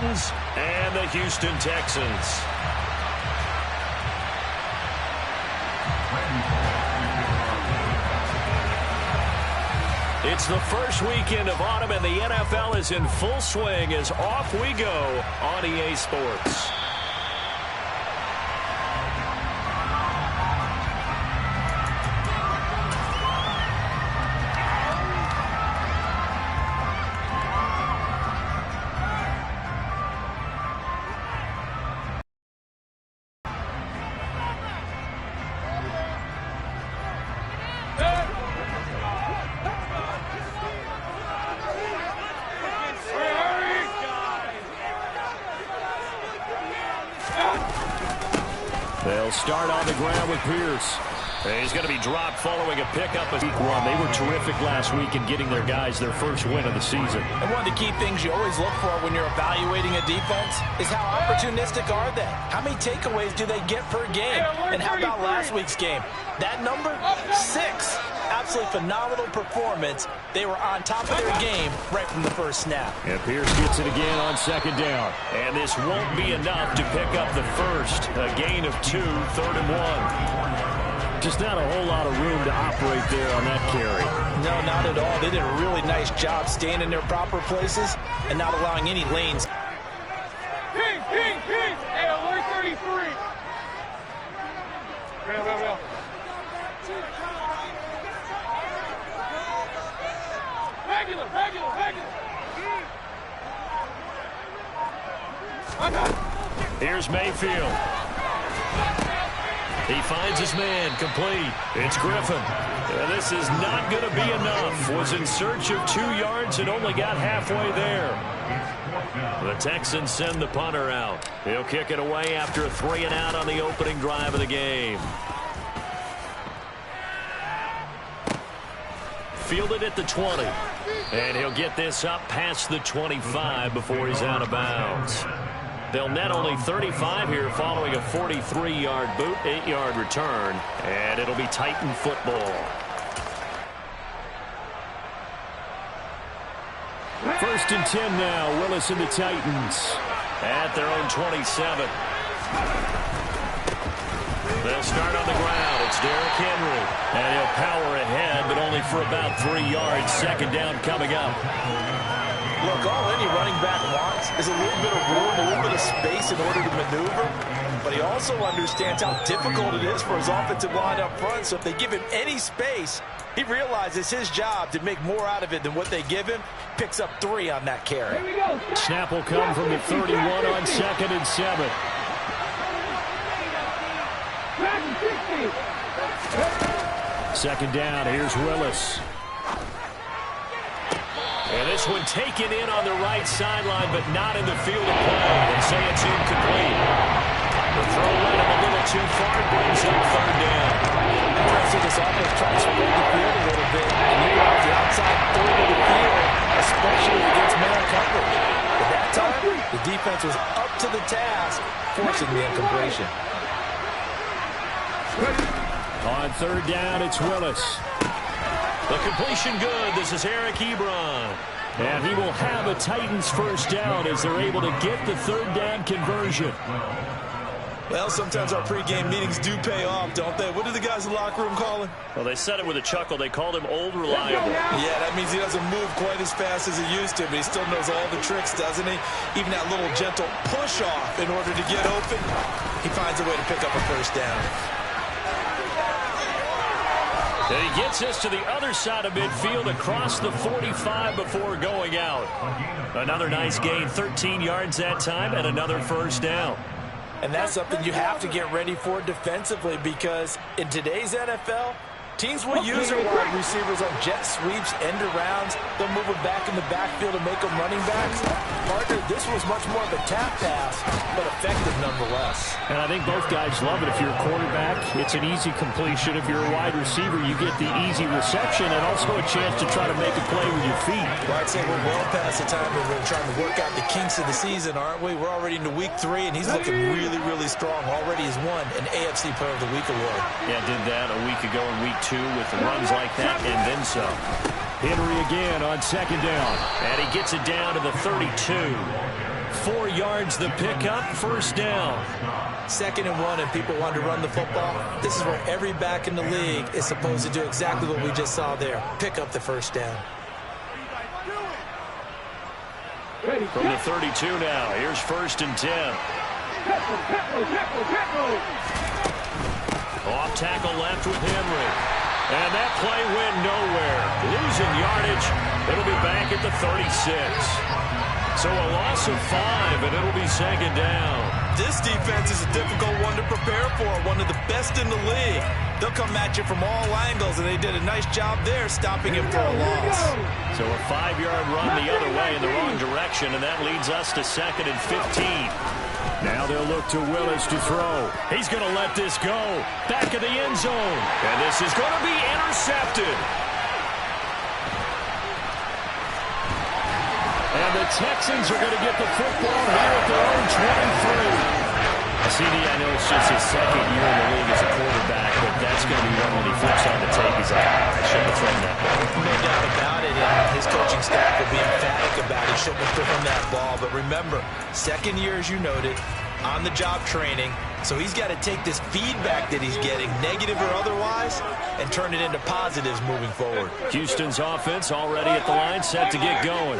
Titans and the Houston Texans. It's the first weekend of autumn, and the NFL is in full swing as off we go on EA Sports. They'll start on the ground with Pierce. He's going to be dropped following a pickup of week one. They were terrific last week in getting their guys their first win of the season. And one of the key things you always look for when you're evaluating a defense is how opportunistic are they? How many takeaways do they get per game? And how about last week's game? That number, 6. Absolutely phenomenal performance. They were on top of their game right from the first snap. And Pierce gets it again on second down. And this won't be enough to pick up the first. A gain of 2, 3rd and 1. Just not a whole lot of room to operate there on that carry. No, not at all. They did a really nice job staying in their proper places and not allowing any lanes. King! Hey, alert 33! Real. Regular. Here's Mayfield. He finds his man, complete. It's Griffin. And this is not going to be enough. Was in search of 2 yards and only got halfway there. The Texans send the punter out. He'll kick it away after a 3-and-out on the opening drive of the game. Fielded at the 20. And he'll get this up past the 25 before he's out of bounds. They'll net only 35 here following a 43-yard boot, 8-yard return, and it'll be Titan football. First and 10 now, Willis and the Titans at their own 27. They'll start on the ground. It's Derrick Henry, and he'll power ahead, but only for about 3 yards. Second down coming up. Look, all any running back wants is a little bit of room, a little bit of space in order to maneuver. But he also understands how difficult it is for his offensive line up front. So if they give him any space, he realizes his job to make more out of it than what they give him. Picks up 3 on that carry. Snap will come from the 31 on 2nd and 7. Second down, here's Willis. And this one taken in on the right sideline, but not in the field of play. They say it's incomplete. The throw led him a little too far, brings up 3rd down. Impressive this offense trying to spread the field a little bit. And you got the outside third of the field, especially against man coverage. At that time, the defense was up to the task, forcing the incompletion. On 3rd down, it's Willis. The completion good. This is Eric Ebron. And he will have a Titans first down as they're able to get the 3rd down conversion. Well, sometimes our pregame meetings do pay off, don't they? What do the guys in the locker room call him? Well, they said it with a chuckle. They called him Old Reliable. Yeah, that means he doesn't move quite as fast as he used to, but he still knows all the tricks, doesn't he? Even that little gentle push-off in order to get open, he finds a way to pick up a first down. And he gets us to the other side of midfield across the 45 before going out. Another nice gain, 13 yards that time, and another first down. And that's something you have to get ready for defensively, because in today's NFL, teams will use their wide receivers on jet sweeps, end arounds. They'll move them back in the backfield and make them running backs. Partner, this was much more of a tap pass, but effective nonetheless. And I think both guys love it. If you're a quarterback, it's an easy completion. If you're a wide receiver, you get the easy reception and also a chance to try to make a play with your feet. Well, I'd say we're well past the time where we're trying to work out the kinks of the season, aren't we? We're already into week 3, and he's looking really, really strong. Already has won an AFC Player of the Week award. Yeah, did that a week ago in week 2 with runs like that and then some. Henry again on 2nd down, and he gets it down to the 32. 4 yards the pickup, first down. 2nd and 1 and people want to run the football. This is where every back in the league is supposed to do exactly what we just saw there. Pick up the first down. From the 32 now, here's 1st and 10. Off tackle left with Henry. And that play went nowhere. Losing yardage. It'll be back at the 36. So a loss of 5, and it'll be 2nd down. This defense is a difficult one to prepare for, one of the best in the league. They'll come at you from all angles, and they did a nice job there stopping him for a loss. So a 5-yard run the other way in the wrong direction, and that leads us to 2nd and 15. Now they'll look to Willis to throw. He's going to let this go. Back of the end zone. And this is going to be intercepted. And the Texans are going to get the football here at their own 23. CD, I know it's just his 2nd year in the league as a quarterback, but that's going to be one when he flips on the tape. He's like, I shouldn't have thrown that ball. No doubt about it, and his coaching staff will be emphatic about it. He shouldn't have thrown that ball. But remember, 2nd year, as you noted, on-the-job training. So he's got to take this feedback that he's getting, negative or otherwise, and turn it into positives moving forward. Houston's offense already at the line, set to get going.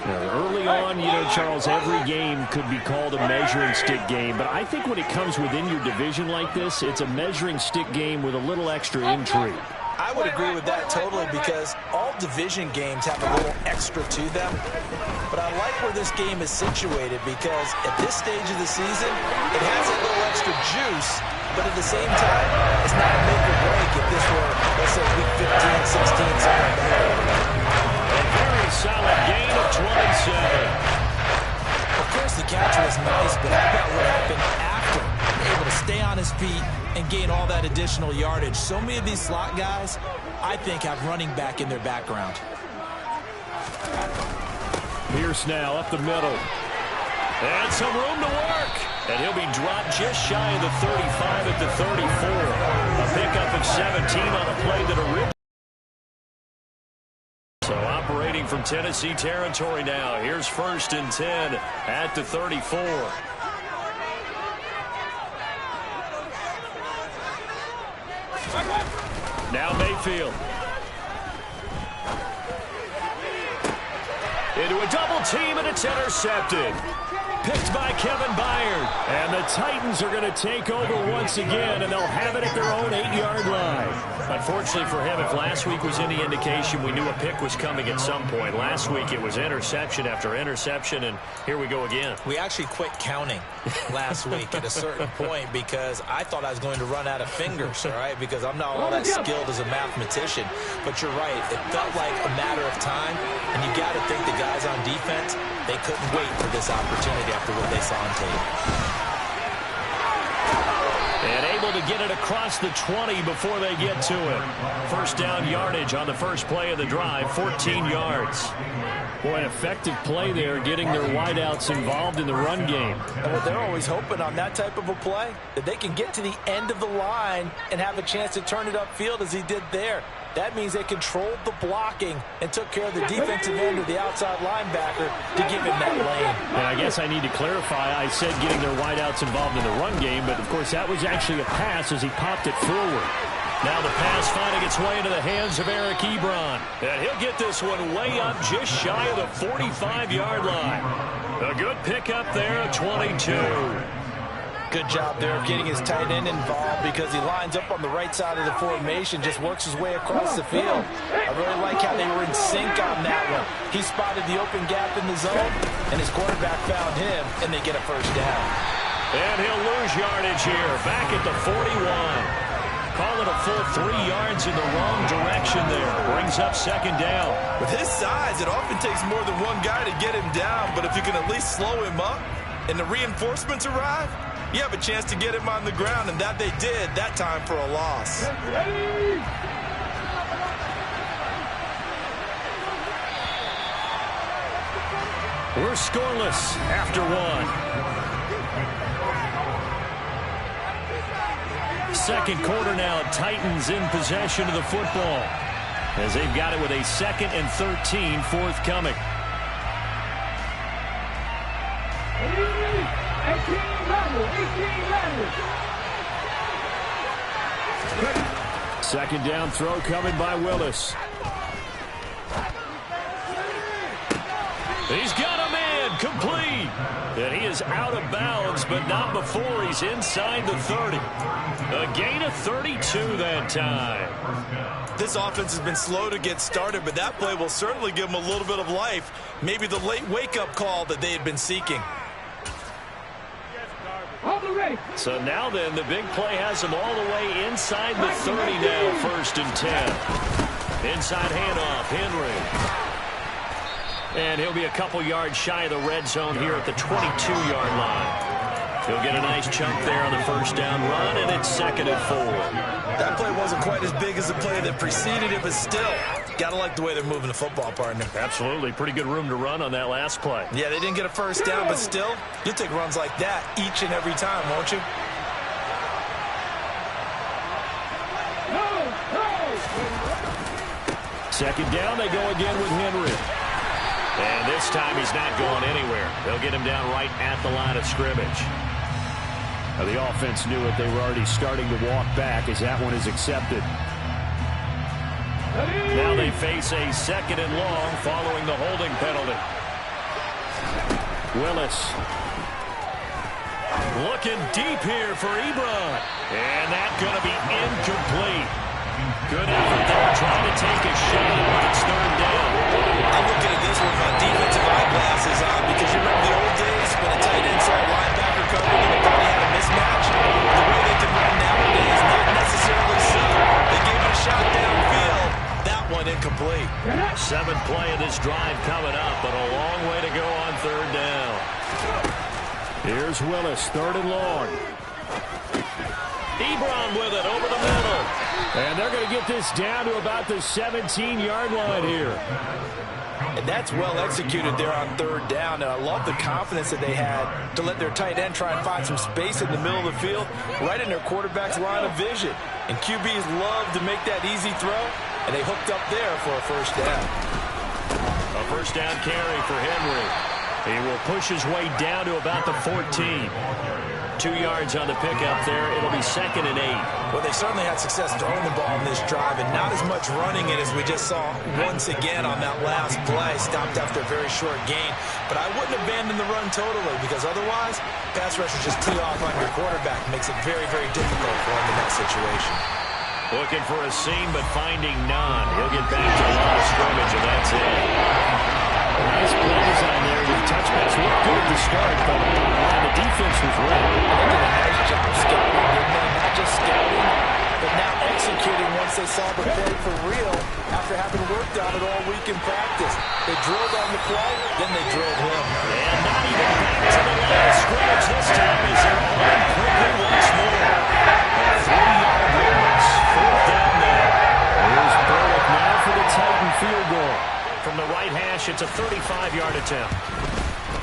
Early on, you know, Charles, every game could be called a measuring stick game. But I think when it comes within your division like this, it's a measuring stick game with a little extra intrigue. I would agree with that totally because all division games have a little extra to them. But I like where this game is situated because at this stage of the season, it has a little extra juice. But at the same time, it's not a make or break if this were, let's say, week 15, 16, something like that. Very solid gain of 27. Of course, the catch was nice, but how about what happened after? Able to stay on his feet and gain all that additional yardage. So many of these slot guys, I think, have running back in their background. Pierce now up the middle. And some room to work. And he'll be dropped just shy of the 35 at the 34. A pickup of 17 on a play that originally. So operating from Tennessee territory now. Here's 1st and 10 at the 34. Now Mayfield. Into a double team, and it's intercepted. Picked by Kevin Byard. And the Titans are going to take over once again, and they'll have it at their own 8-yard line. Unfortunately for him, if last week was any indication, we knew a pick was coming at some point. Last week it was interception after interception, and here we go again. We actually quit counting last week at a certain point because I thought I was going to run out of fingers, all right, because I'm not all that skilled as a mathematician. But you're right. It felt like a matter of time, and you got to think the guys on defense, they couldn't wait for this opportunity after what they saw on tape. And able to get it across the 20 before they get to it. First down yardage on the first play of the drive, 14 yards. Boy, an effective play there, getting their wideouts involved in the run game. And what they're always hoping on that type of a play, that they can get to the end of the line and have a chance to turn it upfield as he did there. That means they controlled the blocking and took care of the defensive end of the outside linebacker to give him that lane. And I guess I need to clarify. I said getting their wideouts involved in the run game, but, of course, that was actually a pass as he popped it forward. Now the pass finding its way into the hands of Eric Ebron. And he'll get this one way up just shy of the 45-yard line. A good pickup there at 22. Good job there of getting his tight end involved because he lines up on the right side of the formation, just works his way across the field. I really like how they were in sync on that one. He spotted the open gap in the zone, and his quarterback found him, and they get a first down. And he'll lose yardage here, back at the 41. Call it a full 3 yards in the wrong direction there. Brings up 2nd down. With his size, it often takes more than one guy to get him down, but if you can at least slow him up and the reinforcements arrive, you have a chance to get him on the ground, and that they did that time for a loss. We're scoreless after one. Second quarter now, Titans in possession of the football as they've got it with a 2nd and 13 forthcoming. Number 18, Landry. Second down throw coming by Willis. He's got a man complete. And he is out of bounds, but not before he's inside the 30. A gain of 32 that time. This offense has been slow to get started, but that play will certainly give them a little bit of life. Maybe the late wake-up call that they had been seeking. So now then, the big play has them all the way inside the 30 now, 1st and 10. Inside handoff, Henry. And he'll be a couple yards shy of the red zone here at the 22-yard line. He'll get a nice chunk there on the first down run, and it's 2nd and 4. That play wasn't quite as big as the play that preceded it, but still, got to like the way they're moving the football, partner. Absolutely. Pretty good room to run on that last play. Yeah, they didn't get a first down, but still, you'll take runs like that each and every time, won't you? Second down, they go again with Henry. And this time he's not going anywhere. They'll get him down right at the line of scrimmage. Now the offense knew it. They were already starting to walk back as that one is accepted. Now they face a 2nd and long following the holding penalty. Willis. Looking deep here for Ebron. And that's going to be incomplete. Good effort there, trying to take a shot, but it's 3rd down. I'm looking at this with my defensive eyeglasses on because you remember the old days when a tight end saw a linebacker covered and thought he had a mismatch? The way they can run nowadays, not necessarily so. They gave it a shot downfield. That one incomplete. 7th play of this drive coming up, but a long way to go on 3rd down. Here's Willis, 3rd and long. Ebron with it over the middle. And they're going to get this down to about the 17-yard line here. And that's well executed there on 3rd down. And I love the confidence that they had to let their tight end try and find some space in the middle of the field, right in their quarterback's line of vision. And QBs love to make that easy throw, and they hooked up there for a 1st down. A 1st down carry for Henry. He will push his way down to about the 14. 2 yards on the pickup there. It'll be 2nd and 8. Well, they certainly had success throwing the ball in this drive, and not as much running it as we just saw once again on that last play. Stopped after a very short gain. But I wouldn't abandon the run totally, because otherwise, pass rushers just tee off on your quarterback. Makes it very, very difficult for him in that situation. Looking for a seam, but finding none. He'll get back to the line of scrimmage, and that's it. Nice play design there with touchbacks. Looked good at the start, but the defense was ready. They did a nice job scouting, didn't they? Not just scouting, but now executing once they saw the play for real after having worked on it all week in practice. They drilled on the play, then they drilled him. And not even back to the line of scrimmage this time as they're on quickly once more. A 3-yard loss. 4th down there. Here's Burlick now for the Titan field goal. From the right hash, it's a 35-yard attempt.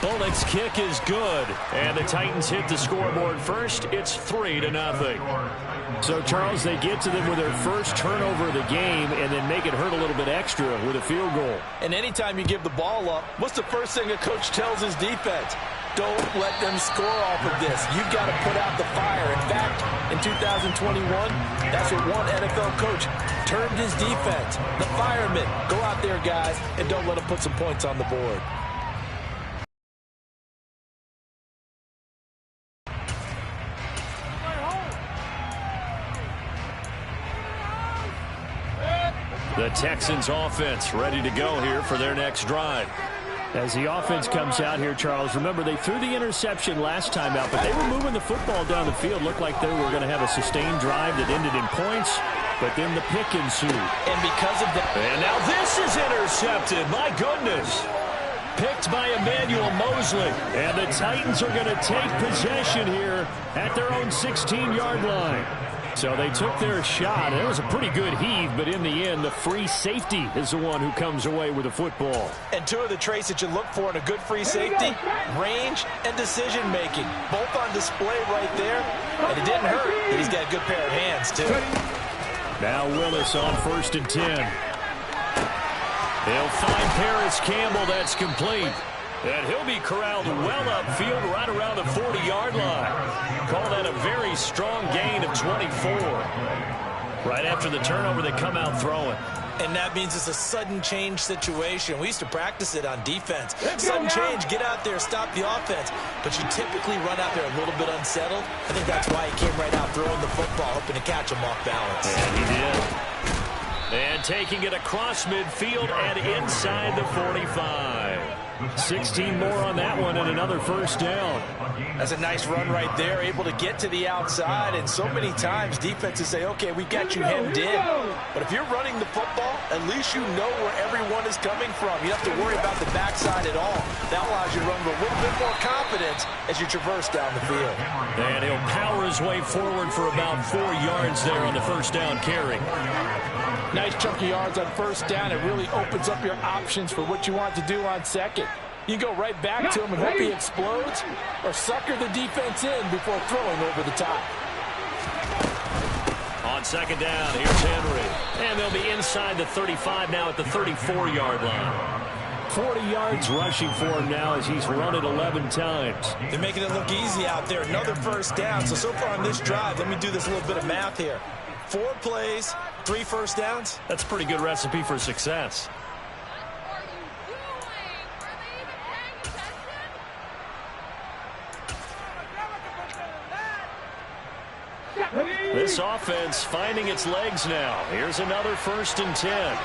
Bullock's kick is good, and the Titans hit the scoreboard first. It's 3-0. So, Charles, they get to them with their first turnover of the game and then make it hurt a little bit extra with a field goal. And anytime you give the ball up, what's the first thing a coach tells his defense? Don't let them score off of this. You've got to put out the fire. In fact, in 2021, that's what one NFL coach termed his defense. The firemen. Go out there, guys, and don't let them put some points on the board. The Texans offense ready to go here for their next drive. As the offense comes out here, Charles, remember they threw the interception last time out, but they were moving the football down the field. Looked like they were going to have a sustained drive that ended in points, but then the pick ensued. And because of that... And now this is intercepted. My goodness. Picked by Emmanuel Mosley. And the Titans are going to take possession here at their own 16-yard line. So they took their shot. It was a pretty good heave, but in the end, the free safety is the one who comes away with the football. And two of the traits that you look for in a good free safety, range and decision-making. Both on display right there. And it didn't hurt that he's got a good pair of hands, too. Now Willis on 1st and 10. He'll find Paris Campbell. That's complete. And he'll be corralled well upfield right around the 40-yard line. Call that a very strong gain of 24. Right after the turnover, they come out throwing. And that means it's a sudden change situation. We used to practice it on defense. Sudden change, get out there, stop the offense. But you typically run out there a little bit unsettled. I think that's why he came right out throwing the football, hoping to catch him off balance. And he did. And taking it across midfield and inside the 45. 16 more on that one and another first down. That's a nice run right there, able to get to the outside. And so many times defenses say, okay, we got you hemmed in. But if you're running the football, at least you know where everyone is coming from. You don't have to worry about the backside at all. That allows you to run with a little bit more confidence as you traverse down the field. And he'll power his way forward for about 4 yards there on the first down carry. Nice chunk of yards on first down. It really opens up your options for what you want to do on second. You go right back to him and hope he explodes, or sucker the defense in before throwing over the top. On second down, here's Henry. And they'll be inside the 35 now at the 34-yard line. 40 yards rushing for him now as he's run it 11 times. They're making it look easy out there. Another first down. So far on this drive, let me do this little bit of math here. 4 plays, 3 first downs. That's a pretty good recipe for success. This offense finding its legs now. Here's another 1st and 10.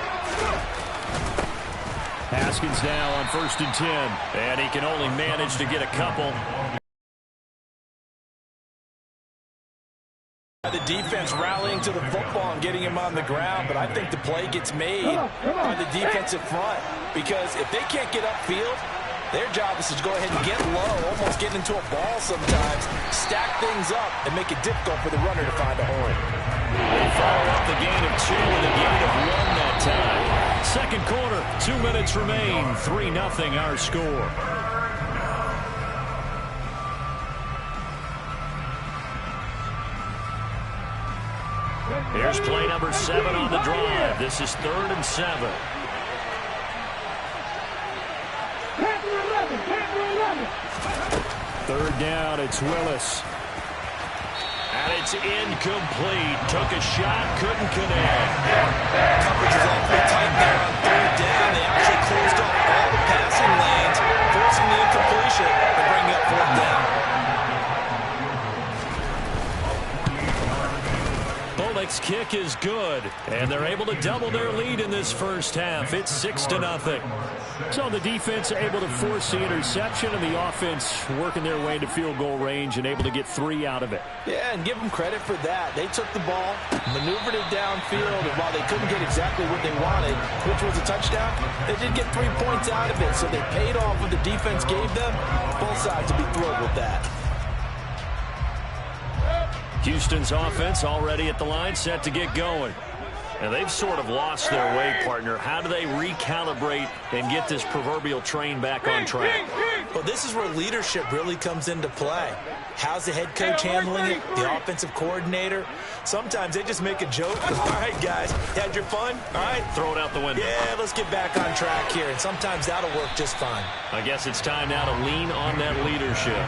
Haskins now on 1st and 10. And he can only manage to get a couple. The defense rallying to the football and getting him on the ground, but I think the play gets made on the defensive front, because if they can't get upfield, their job is to go ahead and get low, almost get into a ball sometimes, stack things up, and make it difficult for the runner to find a hole. They follow up the gain of 2 and a gain of 1 that time. Second quarter, 2 minutes remain, 3-0 our score. Here's play number 7 on the drive. This is 3rd and 7. Third down, it's Willis. And it's incomplete. Took a shot, couldn't connect. Coverage is awfully tight there on 3rd down. They actually closed off all the passing lanes, forcing the incompletion and bringing up 4th down. Bullock's kick is good, and they're able to double their lead in this first half. It's 6-0. So the defense able to force the interception, and the offense working their way to field goal range and able to get 3 out of it. Yeah, and give them credit for that. They took the ball, maneuvered it downfield, and while they couldn't get exactly what they wanted, which was a touchdown, they did get 3 points out of it. So they paid off what the defense gave them. Both sides will be thrilled with that. Houston's offense already at the line, set to get going. And they've sort of lost their way, partner. How do they recalibrate and get this proverbial train back on track? Well, this is where leadership really comes into play. How's the head coach handling it? The offensive coordinator? Sometimes they just make a joke. All right, guys, had your fun? All right. Throw it out the window. Yeah, let's get back on track here. And sometimes that'll work just fine. I guess it's time now to lean on that leadership.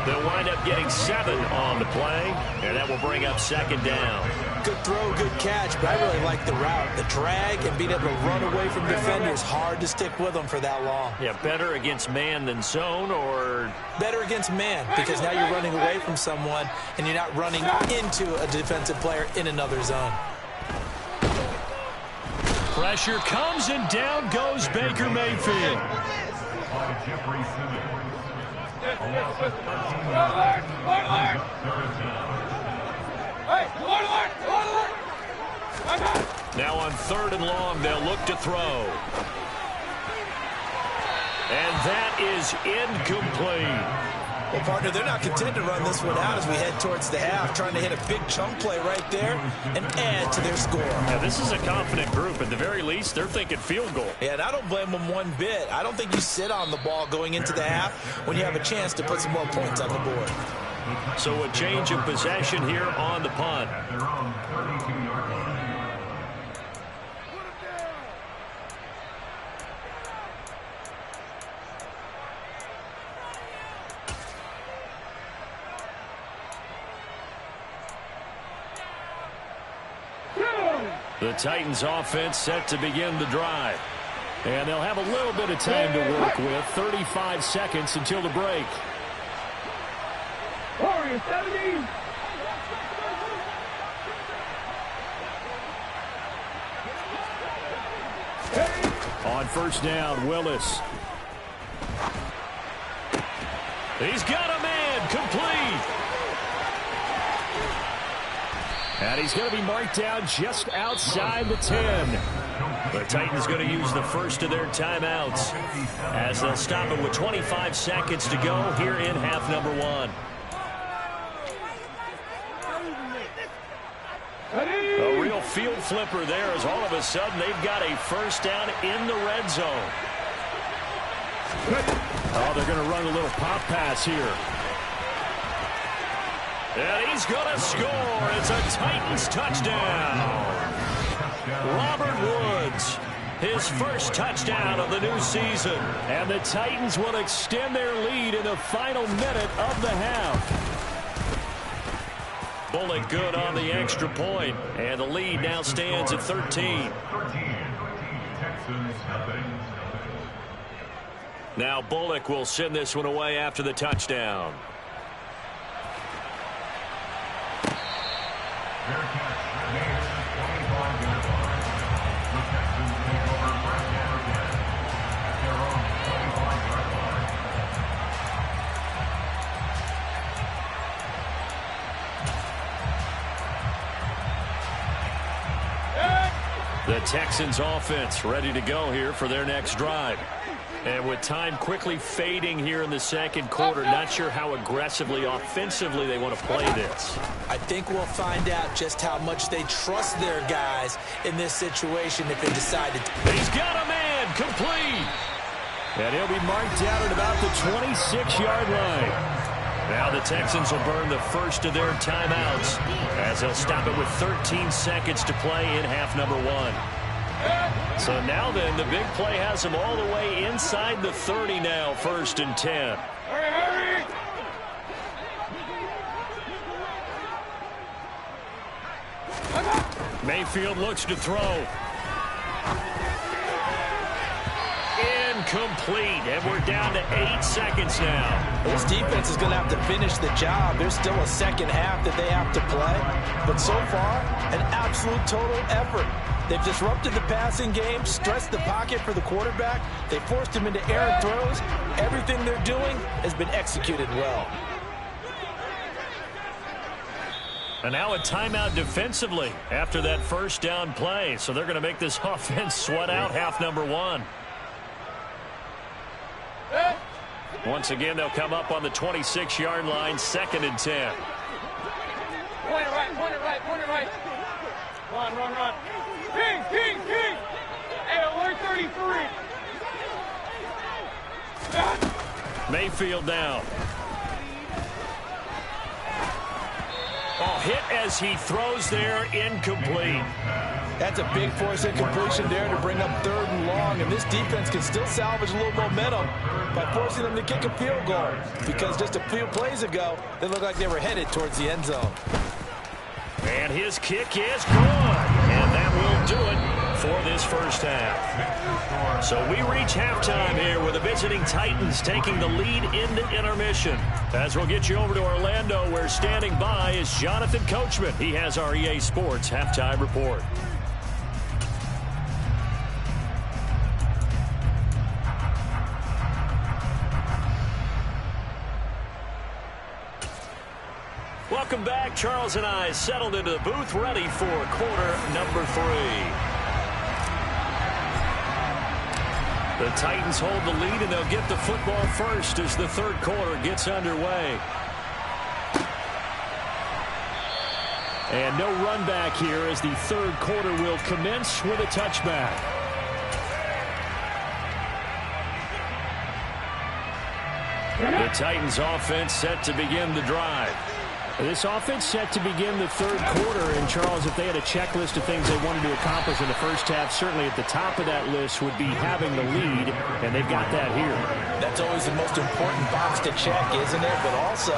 They'll wind up getting 7 on the play, and that will bring up 2nd down. Good throw, good catch, but I really like the route. The drag and being able to run away from defenders, hard to stick with them for that long. Yeah, better against man than zone, or? Better against man, because now you're running away from someone, and you're not running into a defensive player in another zone. Pressure comes, and down goes Baker Mayfield. Now on 3rd and long, they'll look to throw. And that is incomplete. Well, partner, they're not content to run this one out as we head towards the half, trying to hit a big chunk play right there and add to their score. Yeah, this is a confident group. At the very least, they're thinking field goal. Yeah, and I don't blame them one bit. I don't think you sit on the ball going into the half when you have a chance to put some more points on the board. So a change of possession here on the punt. The Titans offense set to begin the drive. And they'll have a little bit of time to work with. 35 seconds until the break. Warriors 70. On first down, Willis. He's got a man, complete. And he's going to be marked down just outside the 10. The Titans going to use the first of their timeouts as they'll stop it with 25 seconds to go here in half number 1. A real field flipper there as all of a sudden they've got a first down in the red zone. Oh, they're going to run a little pop pass here. And he's going to score. It's a Titans touchdown. Robert Woods, his first touchdown of the new season. And the Titans will extend their lead in the final minute of the half. Bullock good on the extra point, and the lead now stands at 13. Now Bullock will send this one away after the touchdown. The Texans offense ready to go here for their next drive. And with time quickly fading here in the second quarter, not sure how aggressively, offensively they want to play this. I think we'll find out just how much they trust their guys in this situation if they decide to. He's got a man, complete. And he'll be marked down at about the 26-yard line. Now the Texans will burn the first of their timeouts as they'll stop it with 13 seconds to play in half number 1. So now then, the big play has them all the way inside the 30 now, 1st and 10. Hurry! Mayfield looks to throw. Incomplete, and we're down to 8 seconds now. This defense is going to have to finish the job. There's still a second half that they have to play. But so far, an absolute total effort. They've disrupted the passing game, stressed the pocket for the quarterback. They forced him into errant throws. Everything they're doing has been executed well. And now a timeout defensively after that first down play. So they're going to make this offense sweat out half number 1. Once again, they'll come up on the 26-yard line, 2nd and 10. Point it right, point it right, point it right. Run. King. Hey, alert 33. Mayfield down. Oh, hit as he throws there, incomplete. That's a big force incompletion there to bring up 3rd and long, and this defense can still salvage a little momentum by forcing them to kick a field goal, because just a few plays ago, they looked like they were headed towards the end zone. And his kick is good, and that will do it for this first half. So we reach halftime here with the visiting Titans taking the lead into intermission. As we'll get you over to Orlando, where standing by is Jonathan Coachman. He has our EA Sports halftime report. Welcome back. Charles and I settled into the booth, ready for quarter number 3. The Titans hold the lead, and they'll get the football first as the third quarter gets underway. And no run back here as the third quarter will commence with a touchback. The Titans offense set to begin the drive. This offense set to begin the third quarter, and Charles, if they had a checklist of things they wanted to accomplish in the first half, certainly at the top of that list would be having the lead, and they've got that here. That's always the most important box to check, isn't it? But also,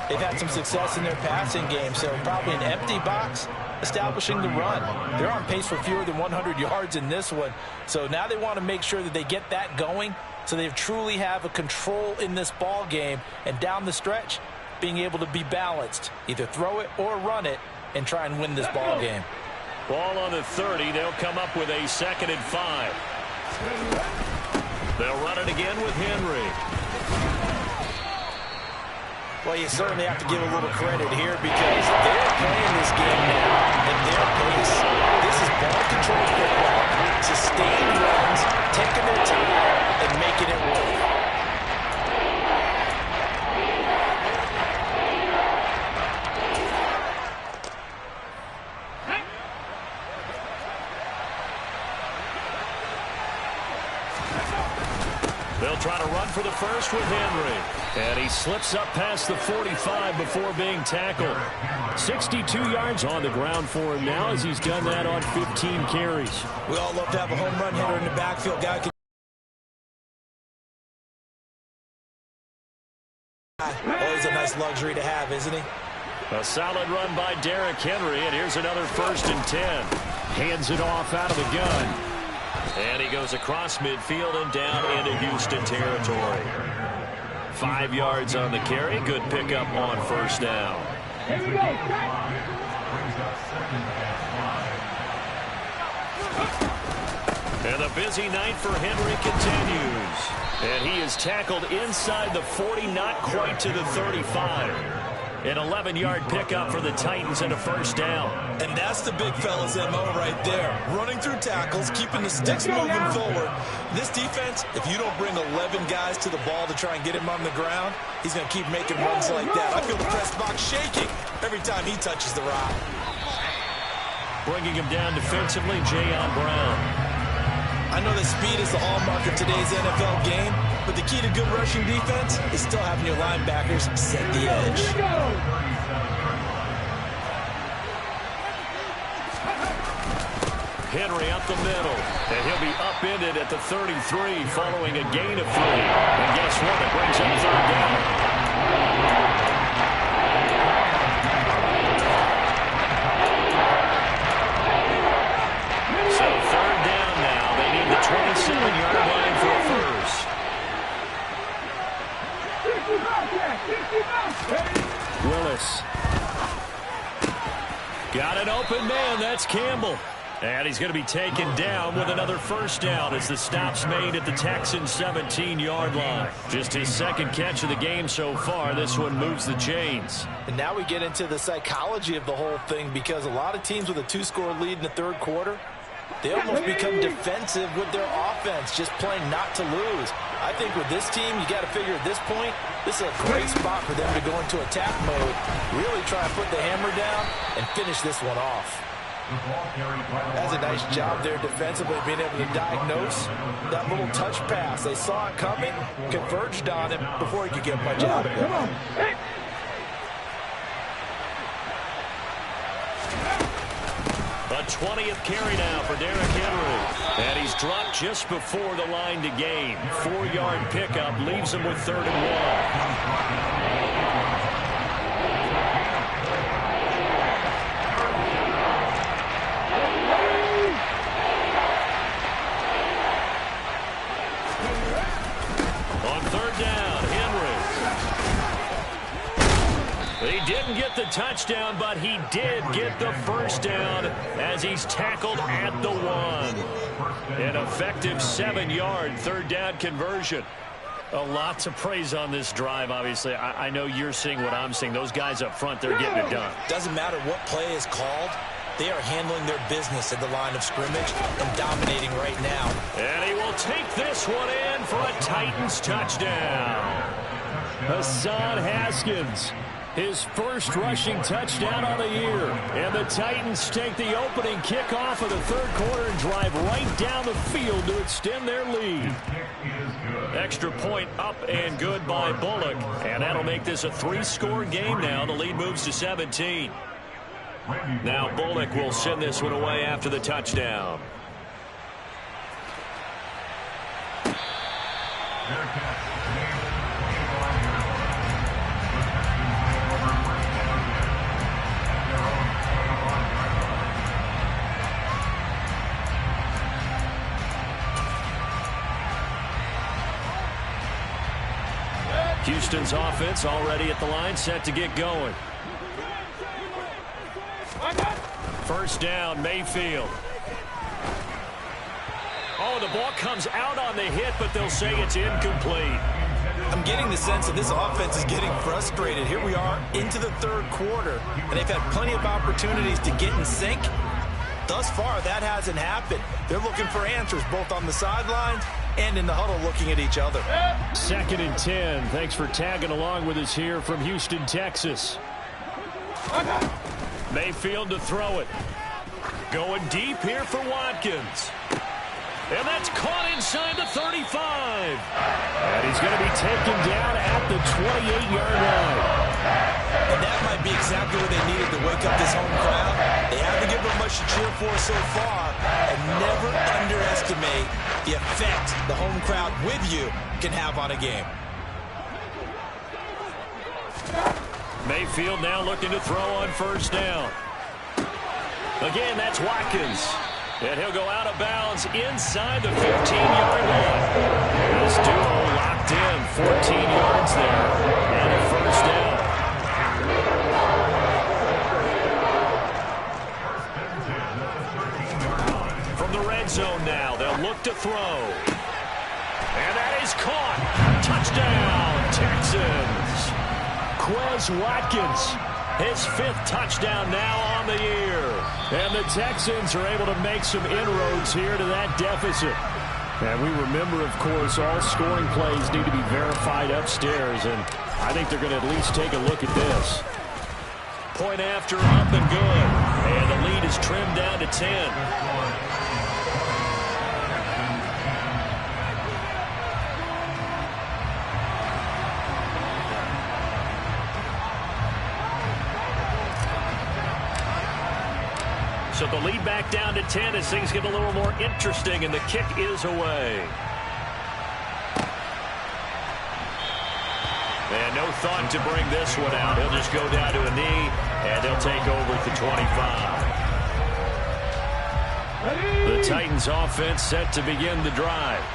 they've had some success in their passing game, so probably an empty box establishing the run. They're on pace for fewer than 100 yards in this one, so now they want to make sure that they get that going so they truly have a control in this ball game, and down the stretch, being able to be balanced, either throw it or run it, and try and win this ball game. Ball on the 30. They'll come up with a 2nd and 5. They'll run it again with Henry. Well, you certainly have to give a little credit here because they're playing this game now at their pace. This is ball control football, sustained runs, taking their time, and making it work. They'll try to run for the first with Henry. And he slips up past the 45 before being tackled. 62 yards on the ground for him now as he's done that on 15 carries. We all love to have a home run hitter in the backfield. Guy can... Always a nice luxury to have, isn't he? A solid run by Derrick Henry, and here's another 1st and 10. Hands it off out of the gun. And he goes across midfield and down into Houston territory. 5 yards on the carry. Good pickup on 1st down. And the busy night for Henry continues. And he is tackled inside the 40, not quite to the 35. An 11-yard pickup for the Titans and a 1st down. And that's the big fella's MO right there. Running through tackles, keeping the sticks moving forward. This defense, if you don't bring 11 guys to the ball to try and get him on the ground, he's going to keep making runs like that. I feel the press box shaking every time he touches the rock. Bringing him down defensively, Jayon Brown. I know that speed is the hallmark of today's NFL game, but the key to good rushing defense is still having your linebackers set the edge. Henry up the middle, and he'll be upended at the 33 following a gain of 3. And guess what? It brings up 3rd down. So 3rd down now. They need the 27-yard line for a first. Willis. Got an open man. That's Campbell. And he's going to be taken down with another 1st down as the stop's made at the Texans' 17-yard line. Just his 2nd catch of the game so far. This one moves the chains. And now we get into the psychology of the whole thing because a lot of teams with a 2-score lead in the 3rd quarter, they almost become defensive with their offense, just playing not to lose. I think with this team, you got to figure at this point, this is a great spot for them to go into attack mode, really try to put the hammer down and finish this one off. That's a nice job there defensively, being able to diagnose that little touch pass. They saw it coming, converged on him before he could get much out of it. A 20th carry now for Derrick Henry. And he's dropped just before the line to gain. 4-yard pickup leaves him with 3rd and 1. He didn't get the touchdown, but he did get the 1st down as he's tackled at the 1. An effective 7-yard 3rd down conversion. A lot to praise on this drive, obviously. I know you're seeing what I'm seeing. Those guys up front, they're getting it done. Doesn't matter what play is called. They are handling their business at the line of scrimmage and dominating right now. And he will take this one in for a Titans touchdown. Hassan Haskins. His 1st rushing touchdown on the year. And the Titans take the opening kickoff of the 3rd quarter and drive right down the field to extend their lead. Extra point up and good by Bullock. And that'll make this a 3-score game now. The lead moves to 17. Now Bullock will send this one away after the touchdown. Houston's offense already at the line, set to get going. First down, Mayfield. Oh, the ball comes out on the hit, but they'll say it's incomplete. I'm getting the sense that this offense is getting frustrated. Here we are into the third quarter, and they've had plenty of opportunities to get in sync. Thus far, that hasn't happened. They're looking for answers both on the sidelines and in the huddle looking at each other. 2nd and 10. Thanks for tagging along with us here from Houston, Texas. Mayfield to throw it. Going deep here for Watkins. And that's caught inside the 35. And he's going to be taken down at the 28-yard line. And that might be exactly what they needed to wake up this home crowd. They haven't given them much to cheer for so far. And never underestimate the effect the home crowd with you can have on a game. Mayfield now looking to throw on first down. Again, that's Watkins. And he'll go out of bounds inside the 15-yard line. This duo locked in, 14 yards there, and a first down. From the red zone now, they'll look to throw. And that is caught. Touchdown, Texans. Quez Watkins. His 5th touchdown now on the year. And the Texans are able to make some inroads here to that deficit. And we remember, of course, all scoring plays need to be verified upstairs. And I think they're going to at least take a look at this. Point after, up and good. And the lead is trimmed down to 10. So the lead back down to 10 as things get a little more interesting, and the kick is away. And no thought to bring this one out. He'll just go down to a knee, and they'll take over at the 25. The Titans offense set to begin the drive.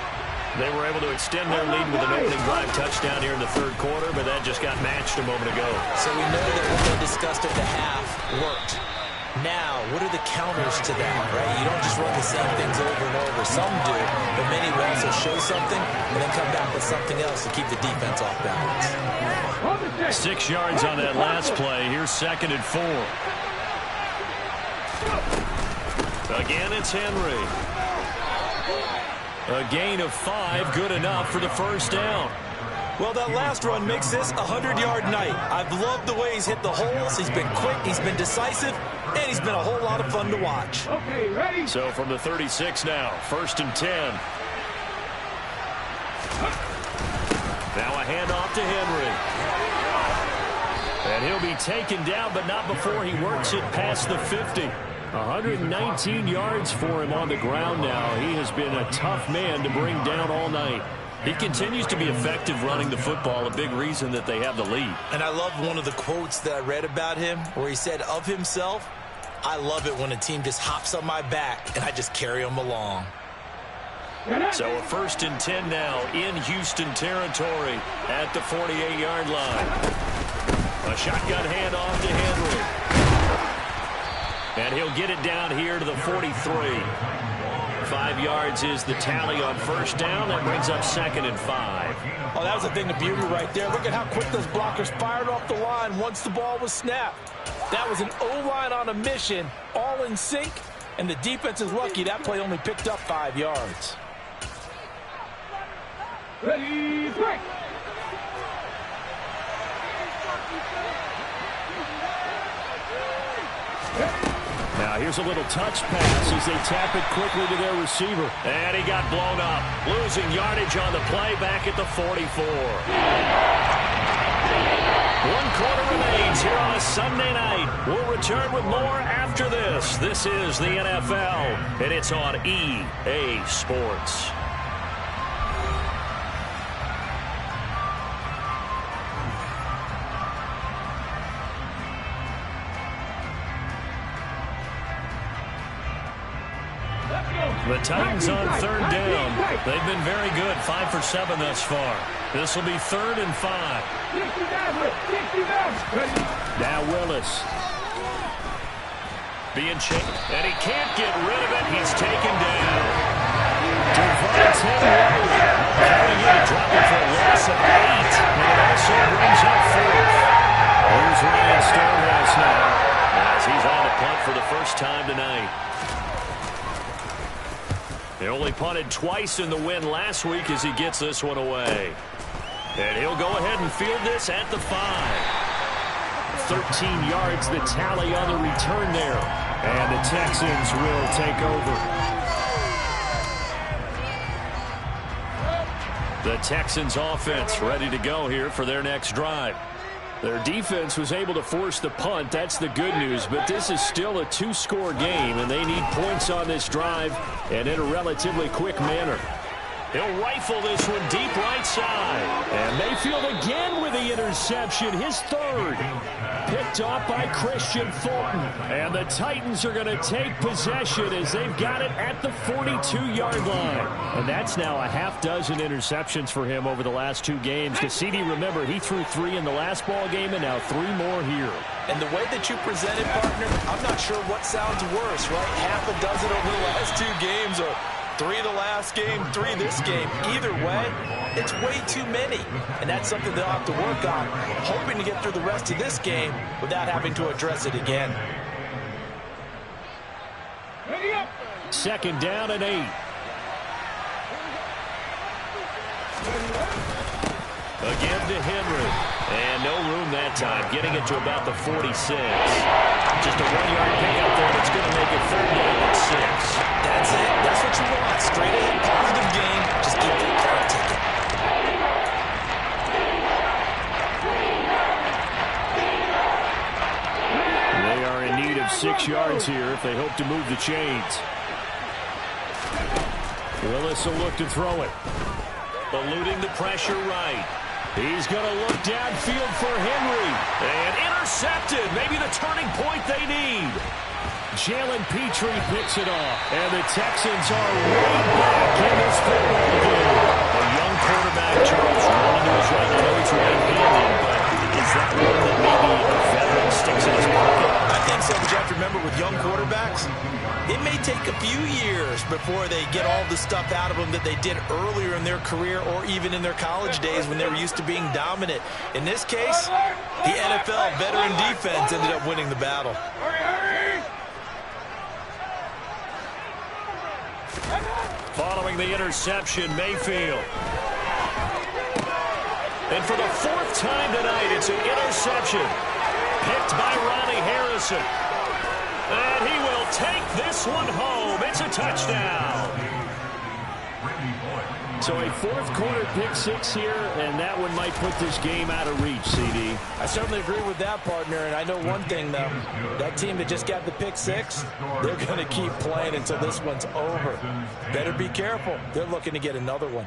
They were able to extend their lead with an opening drive touchdown here in the third quarter, but that just got matched a moment ago. So we know that what they discussed at the half worked. Now, what are the counters to that, right? You don't just run the same things over and over. Some do, but many will also show something and then come back with something else to keep the defense off balance. 6 yards on that last play. Here's 2nd and 4. Again, it's Henry. A gain of 5, good enough for the first down. Well, that last run makes this a 100-yard night. I've loved the way he's hit the holes. He's been quick, he's been decisive, and he's been a whole lot of fun to watch. Okay, ready? So from the 36 now, 1st and 10. Now a handoff to Henry. And he'll be taken down, but not before he works it past the 50. 119 yards for him on the ground now. He has been a tough man to bring down all night. He continues to be effective running the football, a big reason that they have the lead. And I love one of the quotes that I read about him where he said of himself, "I love it when a team just hops on my back and I just carry them along." So a 1st and 10 now in Houston territory at the 48-yard line. A shotgun handoff to Henry. And he'll get it down here to the 43. 5 yards is the tally on first down. That brings up 2nd and 5. Oh, that was a thing of beauty right there. Look at how quick those blockers fired off the line once the ball was snapped. That was an O-line on a mission, all in sync, and the defense is lucky that play only picked up 5 yards. Ready, break! Now here's a little touch pass as they tap it quickly to their receiver. And he got blown up. Losing yardage on the play back at the 44. 1 quarter remains here on a Sunday night. We'll return with more after this. This is the NFL, and it's on EA Sports. The Titans on 3rd down. They've been very good, 5 for 7 thus far. This will be 3rd and 5. Now Willis. Being chased, and he can't get rid of it. He's taken down. Devontae Wyatt coming in to drop it for a loss of 8. And it also brings up 4th. Here's Ryan Stonehouse now as he's on the punt for the first time tonight. They only punted twice in the win last week as he gets this one away. And he'll go ahead and field this at the 5. 13 yards the tally on the return there. And the Texans will take over. The Texans offense ready to go here for their next drive. Their defense was able to force the punt. That's the good news. But this is still a 2-score game, and they need points on this drive and in a relatively quick manner. He'll rifle this one deep right side. And Mayfield again with the interception, his 3rd. Picked off by Christian Fulton. And the Titans are going to take possession as they've got it at the 42-yard line. And that's now a half dozen interceptions for him over the last 2 games. Cassidy, remember, he threw 3 in the last ball game and now 3 more here. And the way that you presented, partner, I'm not sure what sounds worse, right? Half a dozen over the last 2 games or 3 the last game, 3 this game. Either way, it's way too many. And that's something they'll have to work on, hoping to get through the rest of this game without having to address it again. 2nd down and 8. Again to Henry. And no room that time, getting it to about the 46. Just a 1-yard pickup there that's going to make it 3rd down and 6. That's it. That's what you want. Straight ahead, positive game. Just keep that clock ticking. They are in need of 6 yards here if they hope to move the chains. Willis will look to throw it. Eluding the pressure right. He's going to look downfield for Henry. And intercepted. Maybe the turning point they need. Jalen Petrie picks it off. And the Texans are right back in this football game. A young quarterback, Charles, running to his right. I know he's right-handed, but is that one that maybe a veteran sticks in his pocket? I think so, but you have to remember with young quarterbacks, it may take a few years before they get all the stuff out of them that they did earlier in their career or even in their college days when they were used to being dominant. In this case, the NFL veteran defense ended up winning the battle. Following the interception, Mayfield. And for the 4th time tonight, it's an interception. Picked by Ronnie Harrison. And he will take this one home. It's a touchdown. So a 4th quarter pick 6 here, and that one might put this game out of reach, CD. I certainly agree with that, partner, and I know one thing, though. That team that just got the pick 6, they're going to keep playing until this one's over. Better be careful. They're looking to get another one.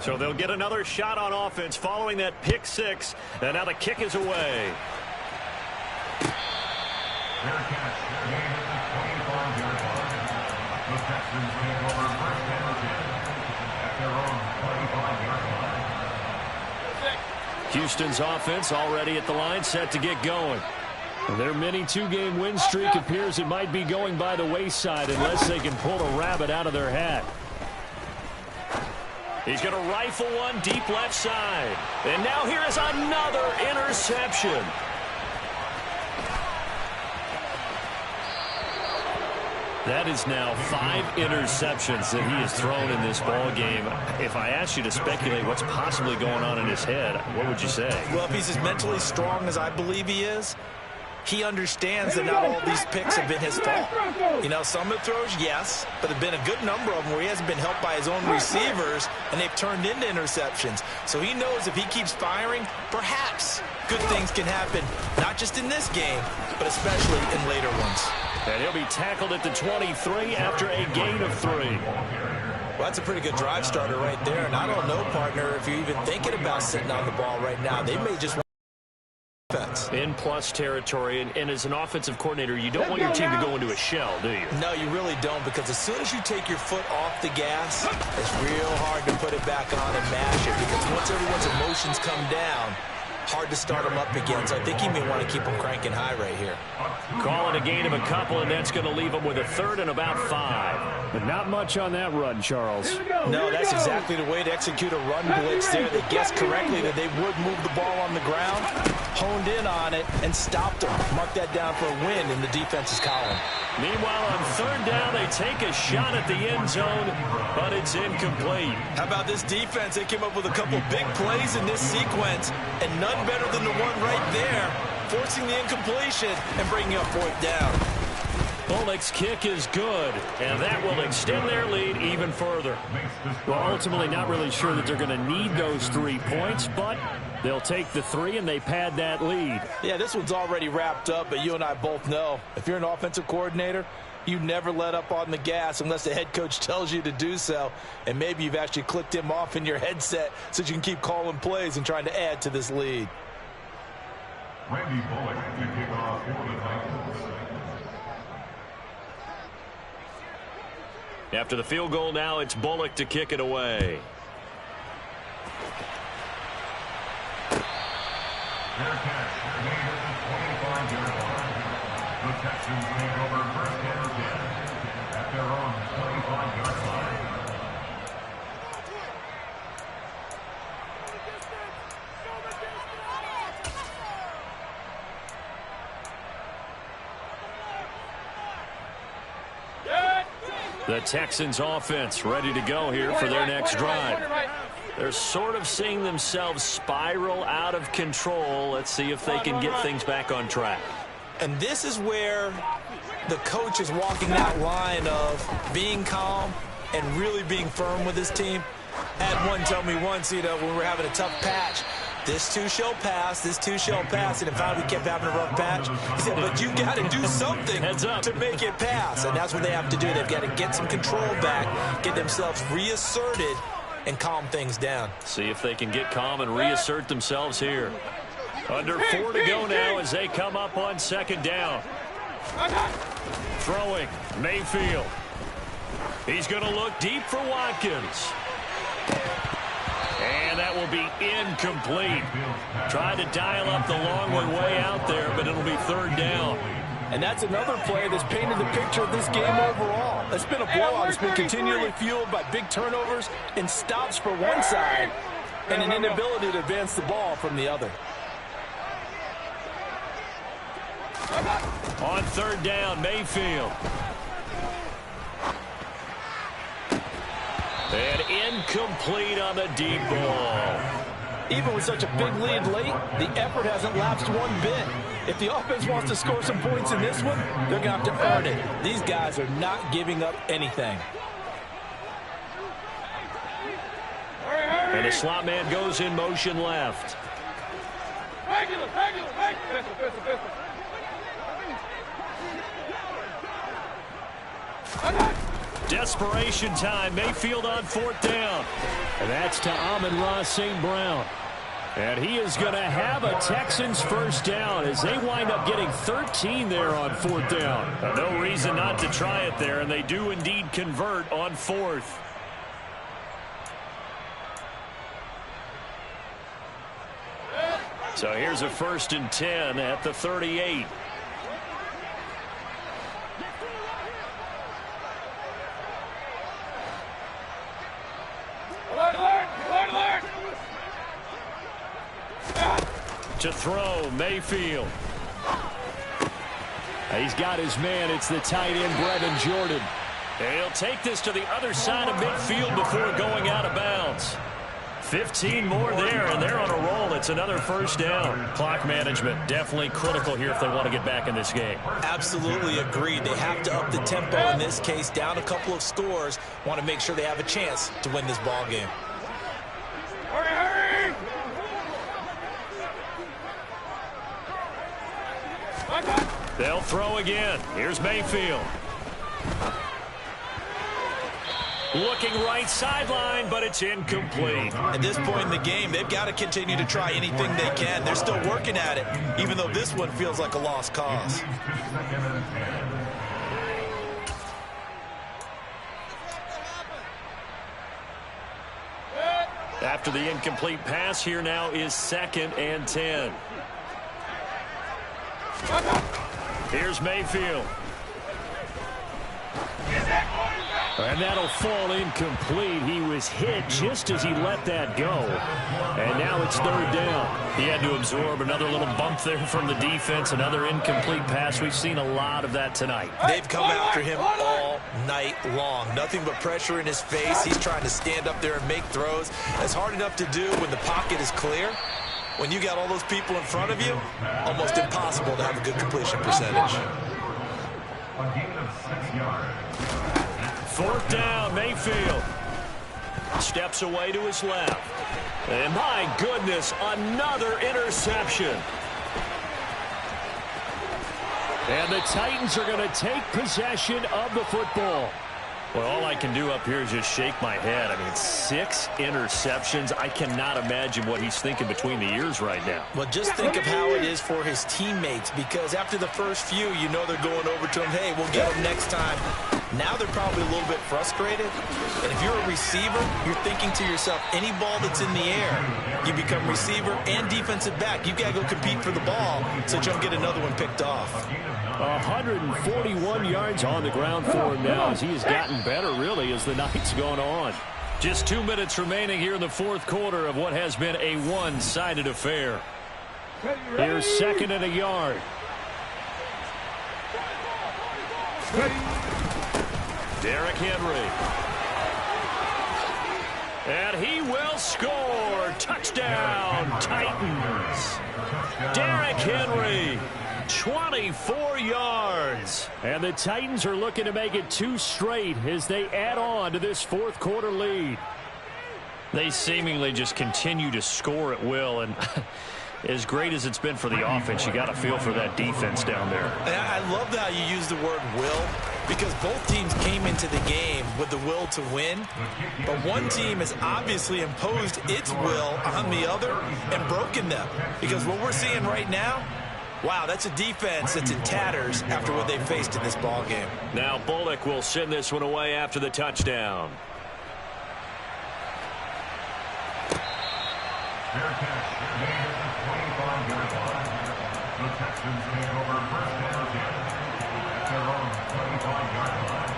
So they'll get another shot on offense following that pick 6, and now the kick is away. Houston's offense already at the line, set to get going. Their mini 2-game win streak appears it might be going by the wayside unless they can pull a rabbit out of their hat. He's going to rifle one deep left side. And now here is another interception. That is now 5 interceptions that he has thrown in this ball game. If I asked you to speculate what's possibly going on in his head, what would you say? Well, if he's as mentally strong as I believe he is, he understands that not all these picks have been his fault. You know, some of the throws, yes, but there have been a good number of them where he hasn't been helped by his own receivers, and they've turned into interceptions. So he knows if he keeps firing, perhaps good things can happen, not just in this game, but especially in later ones. And he'll be tackled at the 23 after a gain of 3. Well, that's a pretty good drive starter right there. And I don't know, partner, if you're even thinking about sitting on the ball right now. They may just want defense. In plus territory, and as an offensive coordinator, you don't want your team to go into a shell, do you? No, you really don't, because as soon as you take your foot off the gas, it's real hard to put it back on and mash it, because once everyone's emotions come down, hard to start them up again. So I think he may want to keep them cranking high right here. Calling a gain of a couple, and that's going to leave them with a third and about 5. But not much on that run, Charles. No, that's exactly the way to execute a run blitz there. They guessed correctly that they would move the ball on the ground, honed in on it, and stopped them. Mark that down for a win in the defense's column. Meanwhile, on third down, they take a shot at the end zone, but it's incomplete. How about this defense? They came up with a couple big plays in this sequence, and none better than the one right there, forcing the incompletion and bringing up 4th down. Bullock's kick is good, and that will extend their lead even further. Well, ultimately not really sure that they're going to need those 3 points, but they'll take the 3 and they pad that lead. Yeah, this one's already wrapped up, but you and I both know if you're an offensive coordinator, you never let up on the gas unless the head coach tells you to do so, and maybe you've actually clicked him off in your headset so you can keep calling plays and trying to add to this lead. Randy Bullock to kick off for the Titans. After the field goal now, it's Bullock to kick it away. Their catch made at the 25-yard line. The Texans take over first and 10 at their own 25-yard line. The Texans offense ready to go here for their next drive. They're sort of seeing themselves spiral out of control. Let's see if they can get things back on track. And this is where the coach is walking that line of being calm and really being firm with his team. I had one tell me once, when we were having a tough patch, this too shall pass, this too shall pass, and if we kept having a rough patch, he said, but you got to do something to make it pass, and that's what they have to do. They've got to get some control back, get themselves reasserted, and calm things down. See if they can get calm and reassert themselves here. Under 4 to go now as they come up on 2nd down. Throwing, Mayfield. He's going to look deep for Watkins. And that will be incomplete. Tried to dial up the long one way out there, but it'll be 3rd down. And that's another play that's painted the picture of this game overall. It's been a blowout. It's been continually fueled by big turnovers and stops for one side and an inability to advance the ball from the other. On 3rd down, Mayfield. And incomplete on the deep ball. Even with such a big lead late, the effort hasn't lapsed one bit. If the offense wants to score some points in this one, they're going to have to earn it. These guys are not giving up anything. And the slot man goes in motion left. Desperation time. Mayfield on 4th down. And that's to Amon-Ra St. Brown. And he is going to have a Texans 1st down as they wind up getting 13 there on 4th down. No reason not to try it there, and they do indeed convert on 4th. So here's a 1st and 10 at the 38. To throw, Mayfield. He's got his man. It's the tight end, Brevin Jordan. And he'll take this to the other side of midfield before going out of bounds. 15 more there, and they're on a roll. It's another 1st down. Clock management definitely critical here if they want to get back in this game. Absolutely agreed. They have to up the tempo in this case, down a couple of scores. Want to make sure they have a chance to win this ball game. Hurry! They'll throw again. Here's Mayfield. Looking right sideline, but it's incomplete. At this point in the game, they've got to continue to try anything they can. They're still working at it, even though this one feels like a lost cause. After the incomplete pass, here now is 2nd and 10. Here's Mayfield. And that'll fall incomplete. He was hit just as he let that go. And now it's 3rd down. He had to absorb another little bump there from the defense, another incomplete pass. We've seen a lot of that tonight. They've come after him all night long. Nothing but pressure in his face. He's trying to stand up there and make throws. That's hard enough to do when the pocket is clear. When you got all those people in front of you, almost impossible to have a good completion percentage. A gain of 6 yards. 4th down, Mayfield. Steps away to his left. And my goodness, another interception. And the Titans are going to take possession of the football. Well, all I can do up here is just shake my head. I mean, 6 interceptions. I cannot imagine what he's thinking between the ears right now. Well, just think of how it is for his teammates, because after the first few, you know they're going over to him, hey, we'll get him next time. Now they're probably a little bit frustrated. And if you're a receiver, you're thinking to yourself, any ball that's in the air, you become receiver and defensive back. You've got to go compete for the ball so that you don't get another one picked off. 141 yards on the ground for him now as he has gotten better, really, as the night's gone on. Just 2 minutes remaining here in the 4th quarter of what has been a one-sided affair. Here's 2nd and a yard. Derrick Henry. And he will score. Touchdown, Titans. Derrick Henry, 24 yards. And the Titans are looking to make it 2 straight as they add on to this 4th quarter lead. They seemingly just continue to score at will, and as great as it's been for the offense, you got to feel for that defense down there. And I love how you use the word will, because both teams came into the game with the will to win, but one team has obviously imposed its will on the other and broken them. Because what we're seeing right now, wow, that's a defense that's in tatters after what they've faced in this ball game. Now Bullock will send this one away after the touchdown. Fair catch. Made at the 25-yard line. The Texans take over 1st and 10 at their own 25-yard line.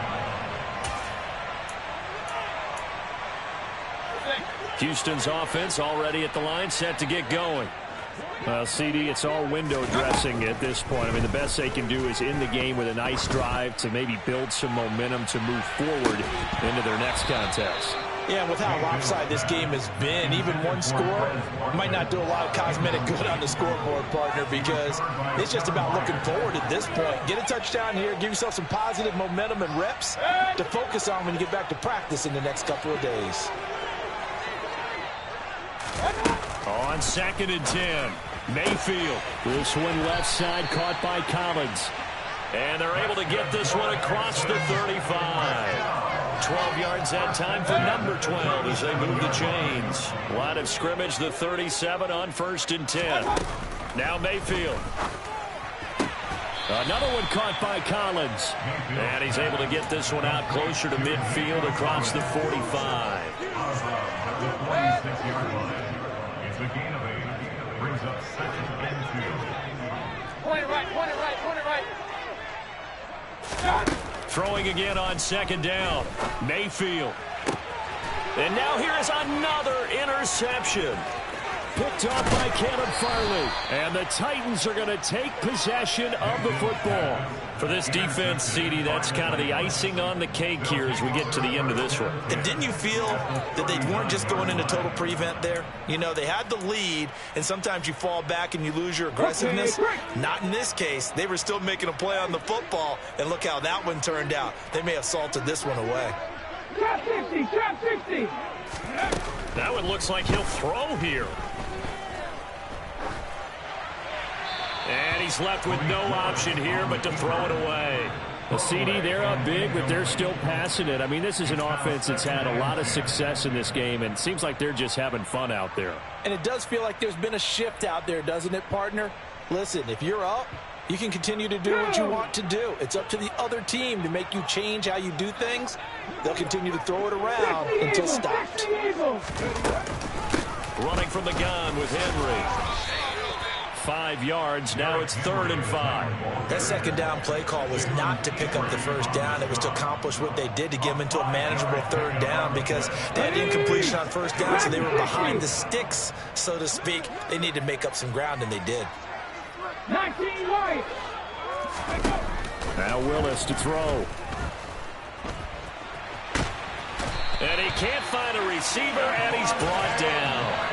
Houston's offense already at the line, set to get going. CD, it's all window dressing at this point. I mean, the best they can do is in the game with a nice drive to maybe build some momentum to move forward into their next contest. Yeah, with how lopsided this game has been, even one score might not do a lot of cosmetic good on the scoreboard, partner, because it's just about looking forward at this point. Get a touchdown here, give yourself some positive momentum and reps to focus on when you get back to practice in the next couple of days. On 2nd and 10, Mayfield. This one left side caught by Collins. And they're able to get this one across the 35. 12 yards that time for number 12 as they move the chains. Line of scrimmage, the 37 on 1st and 10. Now Mayfield. Another one caught by Collins. And he's able to get this one out closer to midfield across the 45. At the 26-yard line. It's a gain of 8. Brings up 2nd and 2. Point it right, point it right, point it right. Throwing again on 2nd down. Mayfield. And now here is another interception. Picked off by Caleb Farley. And the Titans are going to take possession of the football. For this defense, CD, that's kind of the icing on the cake here as we get to the end of this one. And didn't you feel that they weren't just going into total prevent there? You know, they had the lead, and sometimes you fall back and you lose your aggressiveness. Not in this case. They were still making a play on the football, and look how that one turned out. They may have salted this one away. Trap 60, trap 60. That one looks like he'll throw here. And he's left with no option here but to throw it away. The CD, they're up big, but they're still passing it. I mean, this is an offense that's had a lot of success in this game, and it seems like they're just having fun out there. And it does feel like there's been a shift out there, doesn't it, partner? Listen, if you're up, you can continue to do what you want to do. It's up to the other team to make you change how you do things. They'll continue to throw it around until stopped. Running from the gun with Henry. 5 yards. Now it's 3rd and 5. That second down play call was not to pick up the first down. It was to accomplish what they did to get them into a manageable 3rd down because they had incompletion on first down, so they were behind the sticks, so to speak. They needed to make up some ground, and they did. 19 right. Now Willis to throw. And he can't find a receiver, and he's brought down.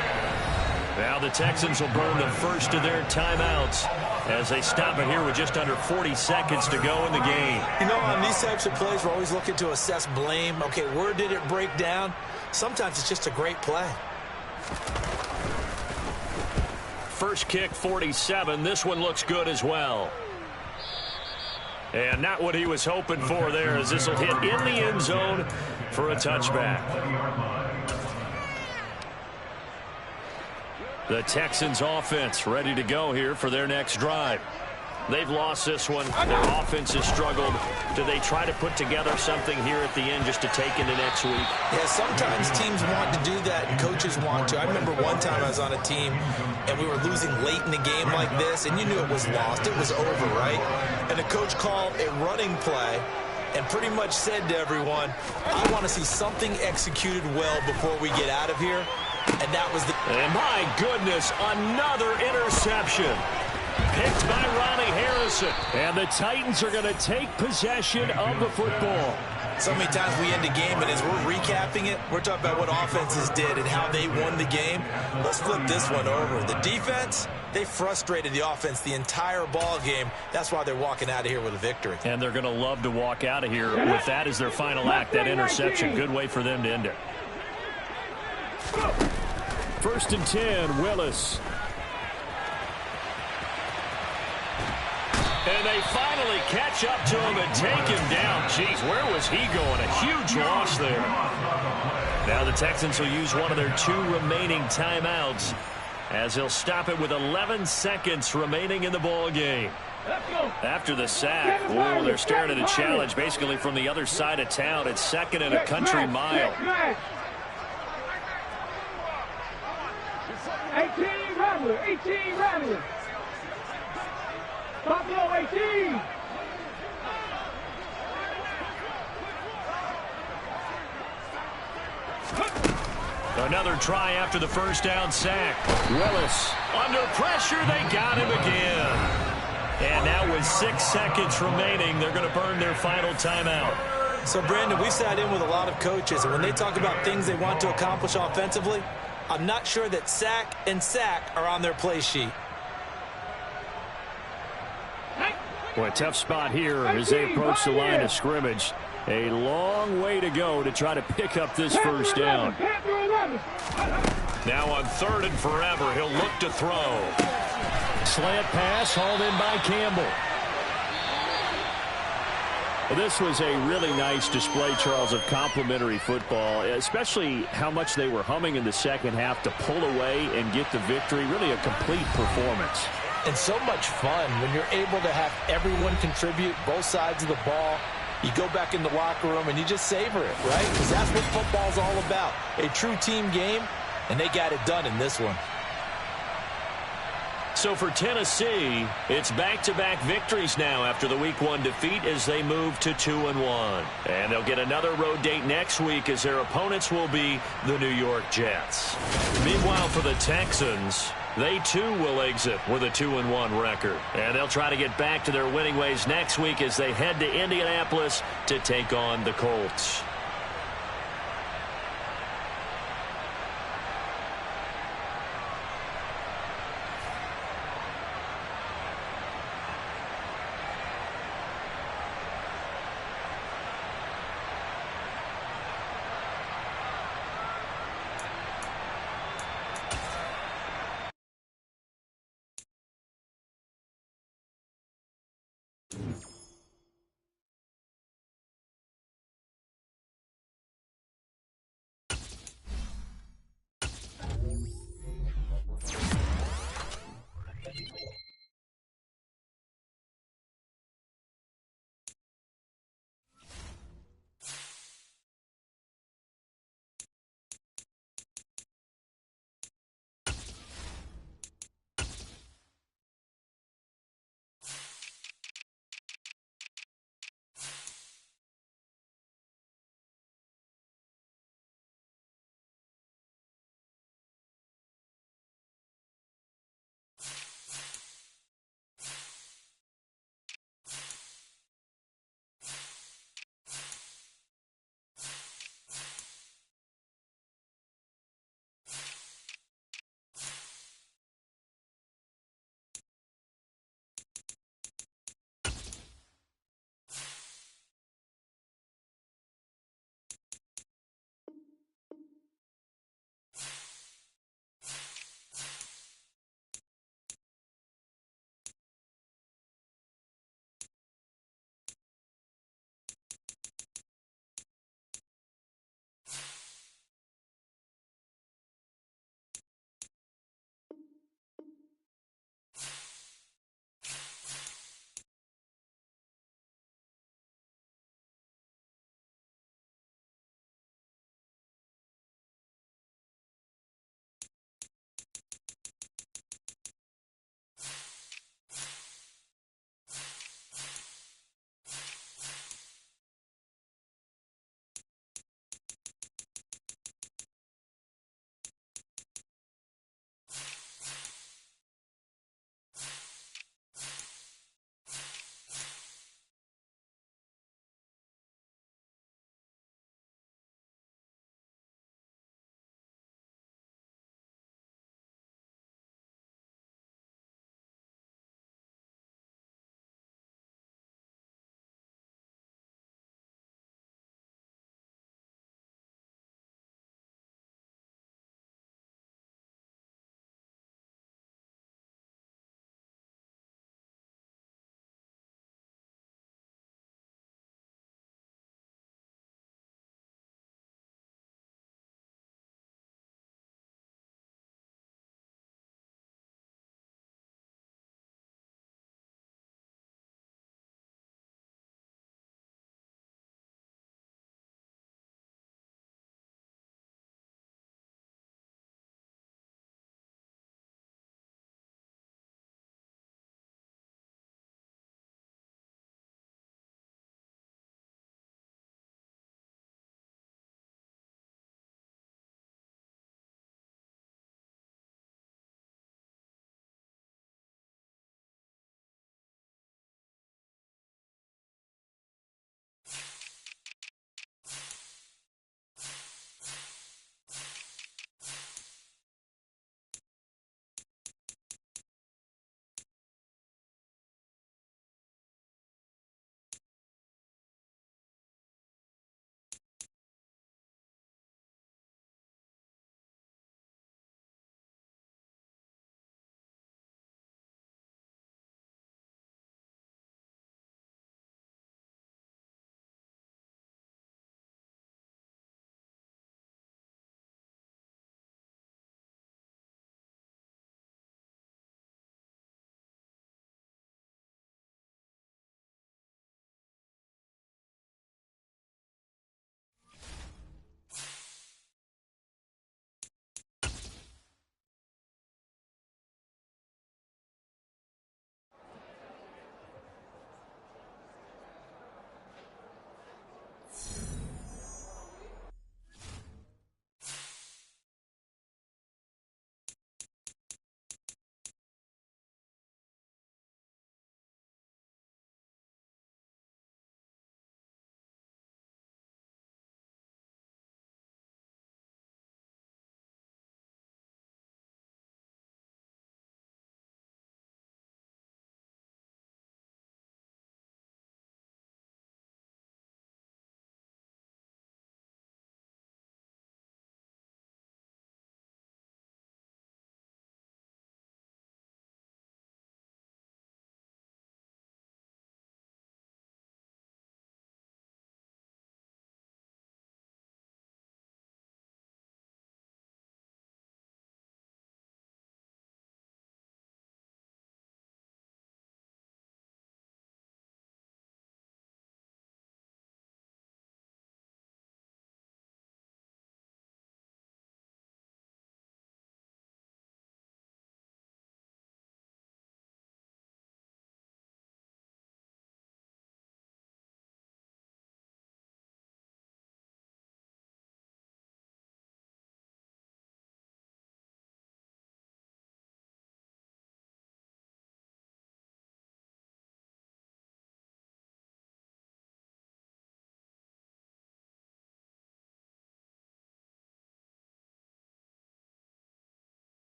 Now the Texans will burn the first of their timeouts as they stop it here with just under 40 seconds to go in the game. You know, on these types of plays, we're always looking to assess blame. Okay, where did it break down? Sometimes it's just a great play. First kick, 47. This one looks good as well. And not what he was hoping for there, as this will hit in the end zone for a touchback. The Texans offense ready to go here for their next drive. They've lost this one. Their offense has struggled. Do they try to put together something here at the end just to take into next week? Yeah, sometimes teams want to do that and coaches want to. I remember one time I was on a team and we were losing late in the game like this, and you knew it was lost. It was over, right? And the coach called a running play and pretty much said to everyone, I want to see something executed well before we get out of here. And that was the... And my goodness, another interception. Picked by Ronnie Harrison. And the Titans are going to take possession of the football. So many times we end a game, and as we're recapping it, we're talking about what offenses did and how they won the game. Let's flip this one over. The defense, they frustrated the offense the entire ball game. That's why they're walking out of here with a victory. And they're going to love to walk out of here with that as their final act, that interception. Good way for them to end it. 1st and 10, Willis. And they finally catch up to him and take him down. Jeez, where was he going? A huge loss there. Now the Texans will use one of their 2 remaining timeouts as they'll stop it with 11 seconds remaining in the ball game. After the sack, oh, they're staring at a challenge basically from the other side of town. It's 2nd and a country mile. 18 Rattler, 18 Rattler. Buffalo 18. Another try after the first down sack. Willis under pressure. They got him again. And now with 6 seconds remaining, they're going to burn their final timeout. So, Brandon, we sat in with a lot of coaches, and when they talk about things they want to accomplish offensively, I'm not sure that sack and sack are on their play sheet. Boy, tough spot here as they approach the line of scrimmage. A long way to go to try to pick up this first down. Now on 3rd and forever, he'll look to throw. Slant pass hauled in by Campbell. Well, this was a really nice display, Charles, of complimentary football, especially how much they were humming in the second half to pull away and get the victory. Really a complete performance. And so much fun when you're able to have everyone contribute, both sides of the ball. You go back in the locker room and you just savor it, right? Because that's what football's all about. A true team game, and they got it done in this one. So for Tennessee, it's back-to-back victories now after the Week 1 defeat as they move to 2-1. And they'll get another road date next week as their opponents will be the New York Jets. Meanwhile, for the Texans, they too will exit with a 2-1 record. And they'll try to get back to their winning ways next week as they head to Indianapolis to take on the Colts.